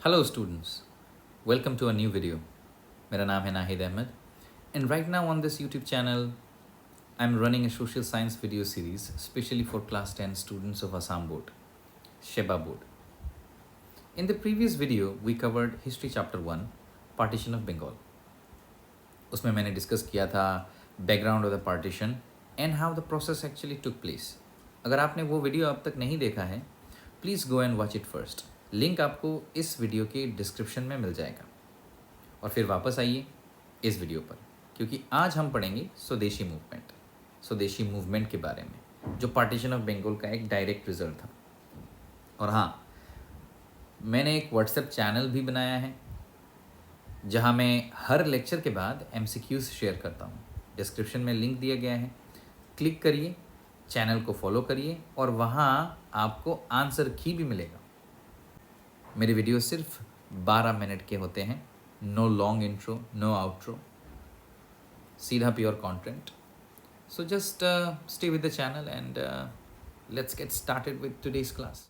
Hello students, welcome to a new video. मेरा नाम है Nahid Ahmad and right now on this YouTube channel I'm running a social science video series especially for class 10 students of Assam board, Sheba board. In the previous video we covered history chapter 1, partition of Bengal. उसमें मैंने discuss किया था background of the partition and how the process actually took place. अगर आपने वो video अब तक नहीं देखा है please go and watch it first. Link आपको इस वीडियो के डिस्क्रिप्शन में मिल जाएगा. और फिर वापस आइए इस वीडियो पर, क्योंकि आज हम पढ़ेंगे स्वदेशी मूवमेंट के बारे में, जो पार्टीशन ऑफ बंगाल का एक डायरेक्ट रिजल्ट था. और हाँ, मैंने एक व्हाट्सएप चैनल भी बनाया है जहाँ मैं हर लेक्चर के बाद MCQs शेयर करता हूँ. डिस्क्रिप्शन में लिंक दिया गया है, क्लिक करिए, चैनल को फॉलो करिए और वहाँ आपको आंसर की भी मिलेगा. मेरे वीडियो सिर्फ 12 मिनट के होते हैं. No long intro, no outro, सीधा pure content. So just stay with the channel and let's get started with today's class.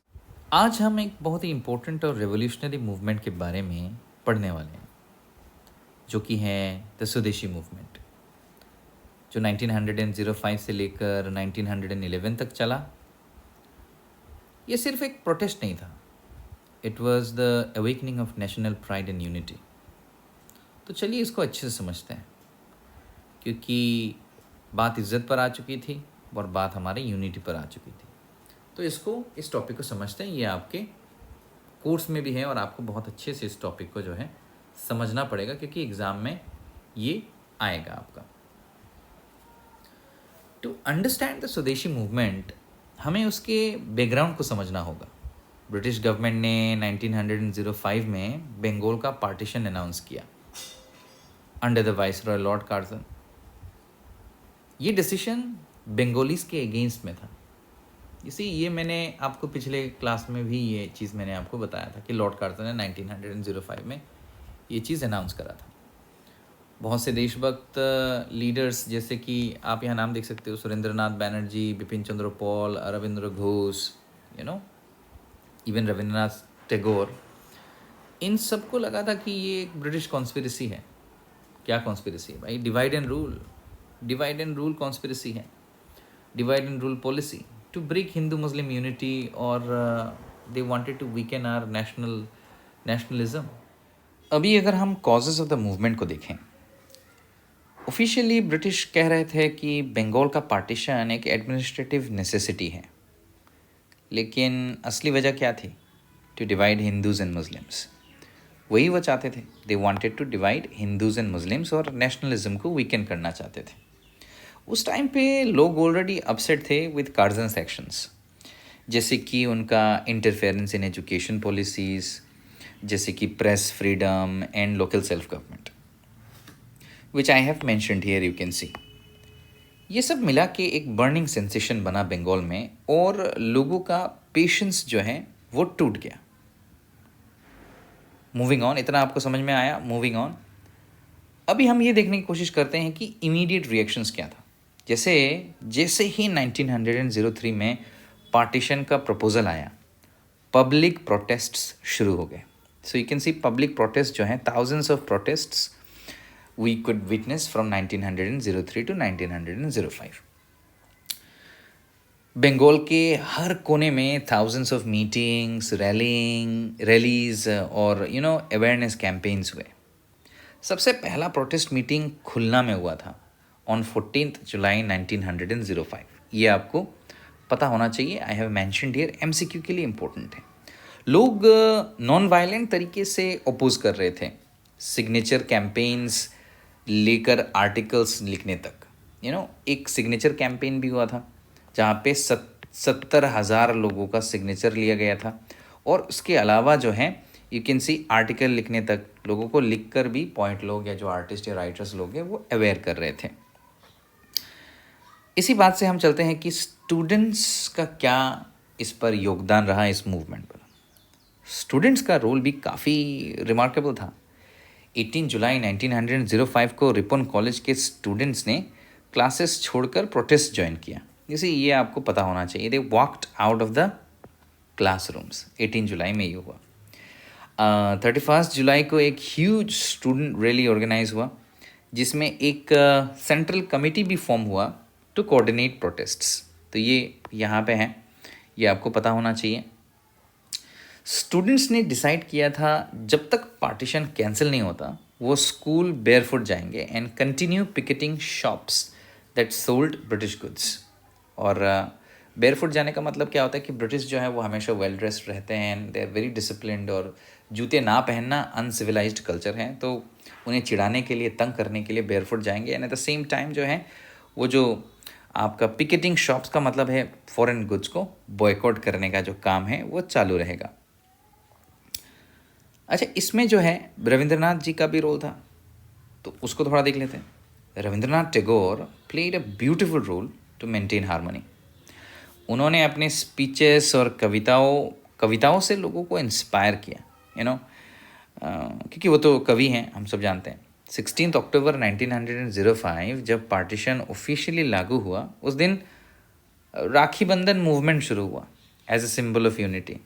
आज हम एक बहुत ही इम्पोर्टेंट और रेवोल्यूशनरी मूवमेंट के बारे में पढ़ने वाले हैं, जो कि है द स्वदेशी मूवमेंट, जो 1905 से लेकर 1911 तक चला. ये सिर्फ एक प्रोटेस्ट नहीं था, it was the awakening of national pride and unity. तो चलिए इसको अच्छे से समझते हैं, क्योंकि बात इज्जत पर आ चुकी थी और बात हमारे यूनिटी पर आ चुकी थी. तो इस टॉपिक को समझते हैं. ये आपके कोर्स में भी है और आपको बहुत अच्छे से इस टॉपिक को जो है समझना पड़ेगा, क्योंकि एग्ज़ाम में ये आएगा आपका. टू अंडरस्टैंड द स्वदेशी मूवमेंट हमें उसके बैकग्राउंड को समझना होगा. ब्रिटिश गवर्नमेंट ने 1905 में बंगाल का पार्टीशन अनाउंस किया under the viceroy Lord Curzon. ये डिसीजन बंगालीज के अगेंस्ट में था. ये मैंने आपको पिछले क्लास में भी ये चीज़ मैंने आपको बताया था कि लॉर्ड कार्जन ने 1905 में ये चीज़ अनाउंस करा था. बहुत से देशभक्त लीडर्स, जैसे कि आप यहाँ नाम देख सकते हो, सुरेंद्रनाथ बैनर्जी, बिपिन चंद्र पॉल, अरविंद घोष, इवन रविंद्रनाथ टैगोर, इन सबको लगा था कि ये एक ब्रिटिश कॉन्स्पिरेसी है. क्या कॉन्स्पिरेसी है भाई? डिवाइड एंड रूल कॉन्स्पिरेसी है. Divide and rule policy to break Hindu Muslim unity, और they wanted to weaken our nationalism. अभी अगर हम कॉजेज ऑफ द मूवमेंट को देखें, ऑफिशियली ब्रिटिश कह रहे थे कि बंगाल का पार्टीशन एक एडमिनिस्ट्रेटिव नेसेसिटी है, लेकिन असली वजह क्या थी? To divide Hindus and Muslims. वही वो चाहते थे. They wanted to divide Hindus and Muslims और नेशनलिज्म को वीकेंड करना चाहते थे. उस टाइम पे लोग ऑलरेडी अपसेट थे विद कार्जन्स एक्शंस, जैसे कि उनका इंटरफेरेंस इन एजुकेशन पॉलिसीज़, जैसे कि press freedom and local self government, which I have mentioned here, you can see. ये सब मिला के एक बर्निंग सेंसेशन बना बंगाल में, और लोगों का पेशेंस जो है वो टूट गया. मूविंग ऑन, इतना आपको समझ में आया? मूविंग ऑन, अभी हम ये देखने की कोशिश करते हैं कि इमीडिएट रिएक्शंस क्या था. जैसे ही 1903 में पार्टीशन का प्रपोजल आया, पब्लिक प्रोटेस्ट्स शुरू हो गए. So you can see public protest जो हैं, thousands of protests we could witness from 1903 to 1905. Bengal के हर कोने में thousands of meetings, रैलीज और अवेयरनेस कैंपेन्स हुए. सबसे पहला प्रोटेस्ट मीटिंग खुलना में हुआ था ऑन 14 जुलाई 1905. ये आपको पता होना चाहिए. आई हैव मैंशनड हियर, MCQ के लिए इम्पोर्टेंट है. लोग नॉन वायलेंट तरीके से अपोज कर रहे थे, सिग्नेचर कैंपेन्स लेकर आर्टिकल्स लिखने तक. एक सिग्नेचर कैंपेन भी हुआ था जहाँ पे 70,000 लोगों का सिग्नेचर लिया गया था. और उसके अलावा जो है यू कैन सी आर्टिकल लिखने तक लोगों को लिखकर भी पॉइंट लोग या जो आर्टिस्ट या राइटर्स लोग हैं वो अवेयर कर रहे थे. इसी बात से हम चलते हैं कि स्टूडेंट्स का क्या इस पर योगदान रहा, इस मूवमेंट पर. स्टूडेंट्स का रोल भी काफ़ी रिमार्केबल था. 18 जुलाई 1905 को रिपन कॉलेज के स्टूडेंट्स ने क्लासेस छोड़कर प्रोटेस्ट ज्वाइन किया. ये आपको पता होना चाहिए. They walked out of the classrooms. 18 जुलाई में ये हुआ. जुलाई को एक ह्यूज स्टूडेंट रैली ऑर्गेनाइज हुआ, जिसमें एक सेंट्रल कमिटी भी फॉर्म हुआ टू कोऑर्डिनेट प्रोटेस्ट्स। तो ये यहाँ पे हैं, ये आपको पता होना चाहिए। स्टूडेंट्स ने डिसाइड किया था जब तक पार्टीशन कैंसिल नहीं होता वो स्कूल बेयरफुट जाएंगे and continue picketing shops that sold British goods. और बेयरफुट जाने का मतलब क्या होता है कि ब्रिटिश जो है वो हमेशा वेल ड्रेस्ड रहते हैं and they are very disciplined, और जूते ना पहनना अनसिविलाइज्ड कल्चर है, तो उन्हें चिढ़ाने के लिए, तंग करने के लिए बेयरफुट जाएंगे। And at the same time जो है वो जो आपका पिकेटिंग शॉप्स का मतलब है फॉरेन गुड्स को बॉयकॉट करने का जो काम है वो चालू रहेगा। अच्छा, इसमें जो है रविंद्रनाथ जी का भी रोल था, तो उसको थोड़ा देख लेते हैं। Rabindranath Tagore played a beautiful role to maintain harmony. उन्होंने अपने स्पीचेस और कविताओं से लोगों को इंस्पायर किया, क्योंकि वो तो कवि हैं, हम सब जानते हैं। 16 अक्टूबर 1905 जब पार्टीशन ऑफिशियली लागू हुआ, उस दिन राखी बंधन मूवमेंट शुरू हुआ as a symbol of unity,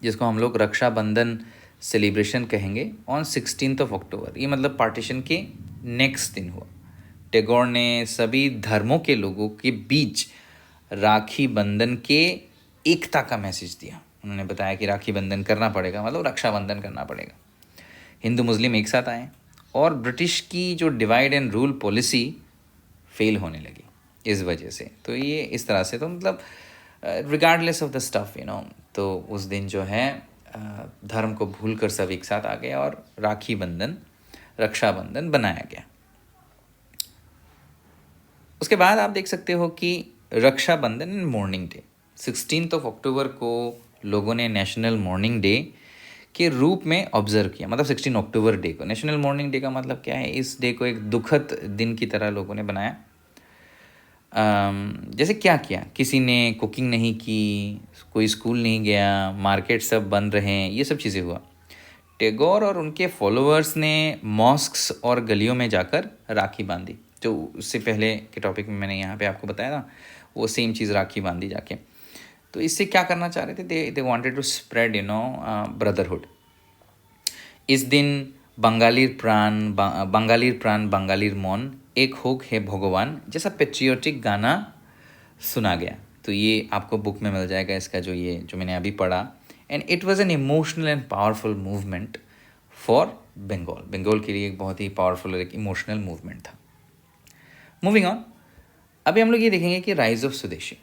जिसको हम लोग रक्षाबंधन सेलिब्रेशन कहेंगे ऑन 16 अक्टूबर। ये मतलब पार्टीशन के नेक्स्ट दिन हुआ। टैगोर ने सभी धर्मों के लोगों के बीच राखी बंधन के एकता का मैसेज दिया। उन्होंने बताया कि राखी बंधन करना पड़ेगा, मतलब रक्षाबंधन करना पड़ेगा। हिंदू मुस्लिम एक साथ आए और ब्रिटिश की जो divide and rule policy fail होने लगी इस वजह से। तो ये इस तरह से, तो मतलब रिगार्डलेस ऑफ द स्टफ तो उस दिन जो है धर्म को भूल कर सब एक साथ आ गए और राखी बंधन, रक्षाबंधन बनाया गया। उसके बाद आप देख सकते हो कि रक्षाबंधन एंड मॉर्निंग डे 16 अक्टूबर को लोगों ने नेशनल मॉर्निंग डे के रूप में ऑब्जर्व किया। मतलब 16 अक्टूबर डे को नेशनल मॉर्निंग डे का मतलब क्या है, इस डे को एक दुखद दिन की तरह लोगों ने बनाया। जैसे क्या किया, किसी ने कुकिंग नहीं की, कोई स्कूल नहीं गया, मार्केट सब बंद रहे, ये सब चीज़ें हुआ। टैगोर और उनके फॉलोअर्स ने मॉस्क्स और गलियों में जाकर राखी बांधी, जो उससे पहले के टॉपिक में मैंने यहाँ पे आपको बताया ना, वो सेम चीज़ राखी बांधी जाके। तो इससे क्या करना चाह रहे थे, they wanted to spread brotherhood. इस दिन बंगालीर प्राण बंगालीर मौन, एक होक है भगवान जैसा पेट्रियोटिक गाना सुना गया। तो ये आपको बुक में मिल जाएगा, इसका जो मैंने अभी पढ़ा। And it was an emotional and powerful movement for Bengal के लिए एक बहुत ही पावरफुल और एक इमोशनल मूवमेंट था। मूविंग ऑन, अभी हम लोग ये देखेंगे कि राइज ऑफ स्वदेशी,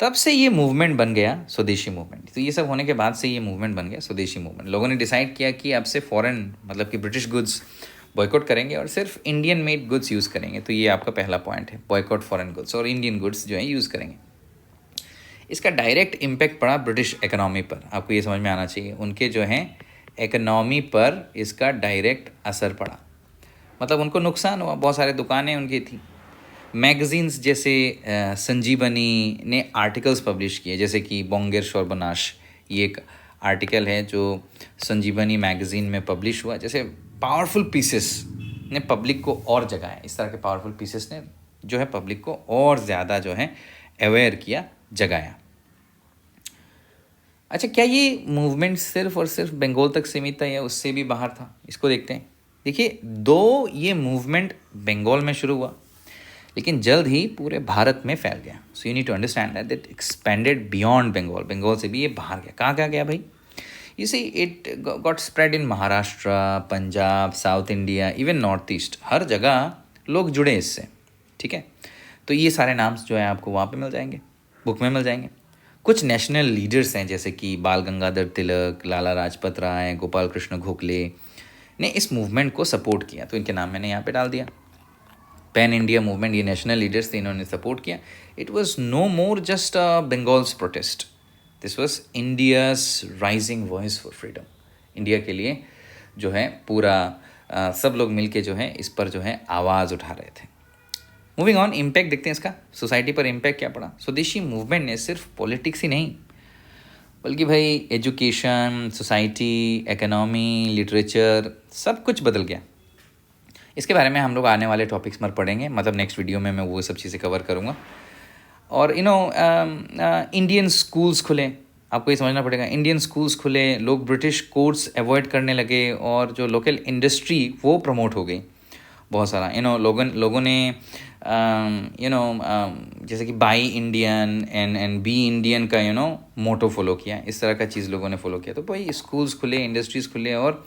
तब से ये मूवमेंट बन गया स्वदेशी मूवमेंट। तो ये सब होने के बाद से ये मूवमेंट बन गया स्वदेशी मूवमेंट। लोगों ने डिसाइड किया कि अब से फॉरेन, मतलब कि ब्रिटिश गुड्स बॉयकॉट करेंगे और सिर्फ इंडियन मेड गुड्स यूज़ करेंगे। तो ये आपका पहला पॉइंट है, बॉयकॉट फॉरेन गुड्स, और इंडियन गुड्स जो है यूज़ करेंगे। इसका डायरेक्ट इम्पैक्ट पड़ा ब्रिटिश इकोनॉमी पर। आपको ये समझ में आना चाहिए, उनके जो हैं इकोनॉमी पर इसका डायरेक्ट असर पड़ा, मतलब उनको नुकसान हुआ। बहुत सारे दुकानें उनकी थी। मैगजीन्स जैसे संजीवनी ने आर्टिकल्स पब्लिश किए, जैसे कि बोंगेर शोरबनाश, ये एक आर्टिकल है जो संजीवनी मैगज़ीन में पब्लिश हुआ। जैसे पावरफुल पीसेस ने पब्लिक को और जगाया, इस तरह के पावरफुल पीसेस ने जो है पब्लिक को और ज़्यादा जो है अवेयर किया, जगाया। अच्छा, क्या ये मूवमेंट सिर्फ और सिर्फ बंगाल तक सीमित था या उससे भी बाहर था, इसको देखते हैं। देखिए, दो ये मूवमेंट बंगाल में शुरू हुआ लेकिन जल्द ही पूरे भारत में फैल गया। So you need to understand that expanded beyond Bengal. Bengal से भी ये बाहर गया। कहाँ गया भाई? You see it got spread in Maharashtra, Punjab, south India, even north east. हर जगह लोग जुड़े इससे, ठीक है। तो ये सारे नाम्स जो है आपको वहाँ पे मिल जाएंगे, बुक में मिल जाएंगे। कुछ नेशनल लीडर्स हैं जैसे कि बाल गंगाधर तिलक, लाला लाजपत राय, गोपाल कृष्ण गोखले ने इस मूवमेंट को सपोर्ट किया, तो इनके नाम मैंने यहाँ पे डाल दिया। पैन इंडिया मूवमेंट, ये नेशनल लीडर्स थे, इन्होंने सपोर्ट किया। It was no more just Bengal's protest, this was India's rising voice for freedom. India के लिए जो है पूरा सब लोग मिलके जो है इस पर जो है आवाज़ उठा रहे थे। मूविंग ऑन, इम्पैक्ट देखते हैं इसका सोसाइटी पर। इम्पैक्ट क्या पड़ा? स्वदेशी मूवमेंट ने सिर्फ पॉलिटिक्स ही नहीं बल्कि भाई एजुकेशन, सोसाइटी, इकोनॉमी, लिटरेचर, सब कुछ बदल गया। इसके बारे में हम लोग आने वाले टॉपिक्स में पढ़ेंगे, मतलब नेक्स्ट वीडियो में मैं वो सब चीज़ें कवर करूँगा। और इंडियन स्कूल्स खुले। आपको ये समझना पड़ेगा। इंडियन स्कूल्स खुले, लोग ब्रिटिश कोर्स अवॉइड करने लगे और जो लोकल इंडस्ट्री वो प्रमोट हो गई बहुत सारा। लोगों ने जैसे कि buy Indian and be Indian का मोटो फॉलो किया, इस तरह का चीज़ लोगों ने फॉलो किया। तो भाई स्कूल्स खुले, इंडस्ट्रीज़ खुले और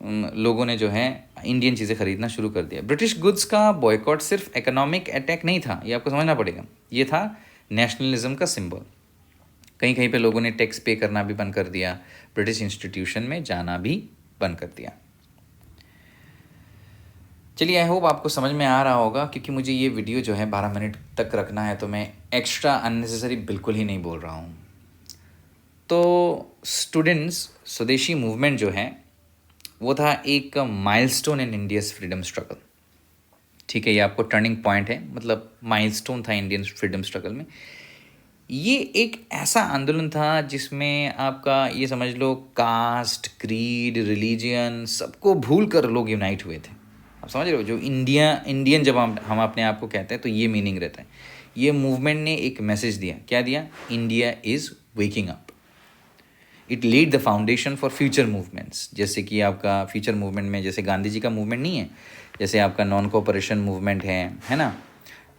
लोगों ने जो है इंडियन चीज़ें ख़रीदना शुरू कर दिया। ब्रिटिश गुड्स का बॉयकॉट सिर्फ इकोनॉमिक अटैक नहीं था, ये आपको समझना पड़ेगा, ये था नेशनलिज्म का सिंबल। कहीं कहीं पे लोगों ने टैक्स पे करना भी बंद कर दिया, ब्रिटिश इंस्टीट्यूशन में जाना भी बंद कर दिया। चलिए, आई होप आपको समझ में आ रहा होगा, क्योंकि मुझे ये वीडियो जो है 12 मिनट तक रखना है, तो मैं एक्स्ट्रा अननेसेसरी बिल्कुल ही नहीं बोल रहा हूँ। तो स्टूडेंट्स, स्वदेशी मूवमेंट जो है वो था एक milestone in India's freedom struggle. ठीक है, ये आपको टर्निंग पॉइंट है, मतलब माइलस्टोन था इंडियन फ्रीडम स्ट्रगल में। ये एक ऐसा आंदोलन था जिसमें आपका ये समझ लो कास्ट, क्रीड, रिलीजियन सबको भूल कर लोग यूनाइट हुए थे। आप समझ रहे हो, जो इंडियन जब हम अपने आप को कहते हैं तो ये मीनिंग रहता है। ये मूवमेंट ने एक मैसेज दिया, क्या दिया? India is waking up. It led the foundation for future movements. जैसे कि आपका फ्यूचर मूवमेंट में जैसे गांधी जी का मूवमेंट नहीं है, जैसे आपका नॉन कोऑपरेशन मूवमेंट है ना,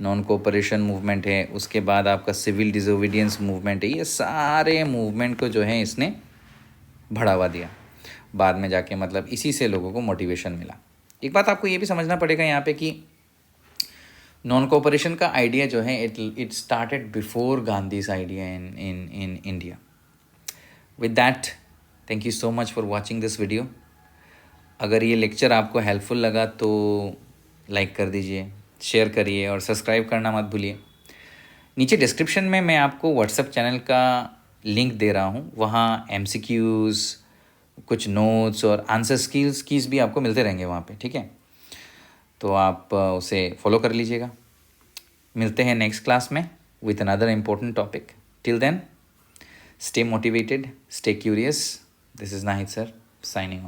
नॉन कोऑपरेशन मूवमेंट है, उसके बाद आपका सिविल डिसोबीडियंस मूवमेंट है। ये सारे मूवमेंट को जो है इसने बढ़ावा दिया बाद में जाके, मतलब इसी से लोगों को मोटिवेशन मिला। एक बात आपको ये भी समझना पड़ेगा यहाँ पे कि नॉन कोऑपरेशन का आइडिया जो है it started before Gandhi's idea in India. With that, thank you so much for watching this video. अगर ये लेक्चर आपको हेल्पफुल लगा तो लाइक कर दीजिए, शेयर करिए और सब्सक्राइब करना मत भूलिए। नीचे डिस्क्रिप्शन में मैं आपको व्हाट्सएप चैनल का लिंक दे रहा हूँ, वहाँ MCQs, कुछ नोट्स और आंसर स्किल्स कीज भी आपको मिलते रहेंगे वहाँ पे। ठीक है, तो आप उसे फॉलो कर लीजिएगा। मिलते हैं नेक्स्ट क्लास में with another important topic. Till then, stay motivated, stay curious. This is Nahid sir signing off.